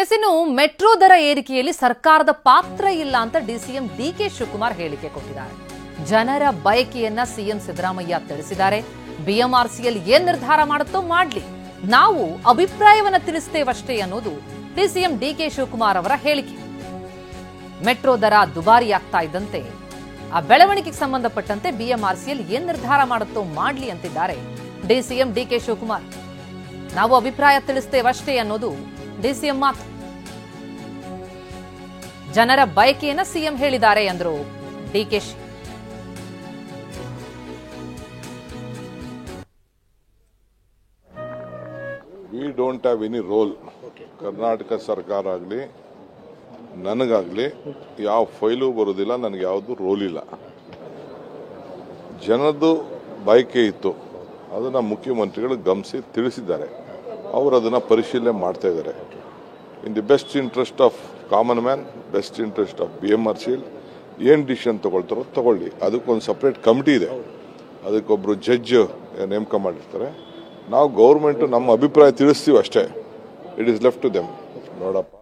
S, ಇನ್ನು metro ದರ ಏರಿಕೆಯಲ್ಲಿ ಸರ್ಕಾರದ ಪಾತ್ರ ಇಲ್ಲ ಅಂತ ಡಿಸಿಎಂ ಡಿಕೆ ಶಿವಕುಮಾರ್ ಹೇಳಿಕೆ ಕೊಟ್ಟಿದ್ದಾರೆ. ಜನರ ಬಯಕೆಯನ್ನ ಸಿಎಂ ಸಿದ್ದರಾಮಯ್ಯ ತಿಳಿಸಿದ್ದಾರೆ. ಬಿಎಂಆರ್ಸಿಎಲ್ ಏನ್ ನಿರ್ಧಾರ ಮಾಡುತ್ತೋ ಮಾಡ್ಲಿ, ನಾವು ಅಭಿಪ್ರಾಯವನ್ನ ತಿಳಿಸ್ತೇವಷ್ಟೇ ಅನ್ನೋದು ಡಿಸಿಎಂ ಡಿಕೆ ಶಿವಕುಮಾರ್ ಅವರ ಹೇಳಿಕೆ. ಮೆಟ್ರೋ ದರ ದುಬಾರಿ ಆಗ್ತಾ ಇದ್ದಂತೆ ಆ ಬೆಳವಣಿಗೆಗೆ ಸಂಬಂಧಪಟ್ಟಂತೆ ಬಿಎಂಆರ್ಸಿಎಲ್ ಏನ್ ನಿರ್ಧಾರ ಮಾಡುತ್ತೋ ಮಾಡ್ಲಿ ಅಂತಿದ್ದಾರೆ ಡಿಸಿಎಂ ಡಿಕೆ ಶಿವಕುಮಾರ್. ನಾವು ಅಭಿಪ್ರಾಯ ತಿಳಿಸ್ತೇವಷ್ಟೇ ಅನ್ನೋದು ಡಿಸಿಎಂ ಮಾತು. ಜನರ ಬಯಕೆಯನ್ನ ಸಿಎಂ ಹೇಳಿದ್ದಾರೆ ಎಂದರು DKShi. We don't have any role. Karnataka ಸರ್ಕಾರ ಆಗಲಿ ನನಗಾಗಲಿ ಯಾವ ಫೈಲು ಬರೋದಿಲ್ಲ, ನನಗೆ ಯಾವುದು ರೋಲ್ ಇಲ್ಲ. ಜನದ್ದು ಬಯಕೆ ಇತ್ತು, ಅದನ್ನು ಮುಖ್ಯಮಂತ್ರಿಗಳು ಗಮನಿಸಿ ತಿಳಿಸಿದ್ದಾರೆ. ಅವರು ಅದನ್ನು ಪರಿಶೀಲನೆ ಮಾಡ್ತಾ ಇದ್ದಾರೆ. In the best interest of common man, best interest of BMRCL ಏನು ಡಿಸಿಷನ್ ತಗೊಳ್ತಾರೋ ತಗೊಳ್ಳಿ. ಅದಕ್ಕೊಂದು ಸಪ್ರೇಟ್ ಕಮಿಟಿ ಇದೆ, ಅದಕ್ಕೊಬ್ಬರು ಜಡ್ಜ್ ನೇಮಕ ಮಾಡಿರ್ತಾರೆ. ನಾವು ಗೌರ್ಮೆಂಟ್ ನಮ್ಮ ಅಭಿಪ್ರಾಯ ತಿಳಿಸ್ತೀವಿ ಅಷ್ಟೇ. It is left to them. ನೋಡಪ್ಪ.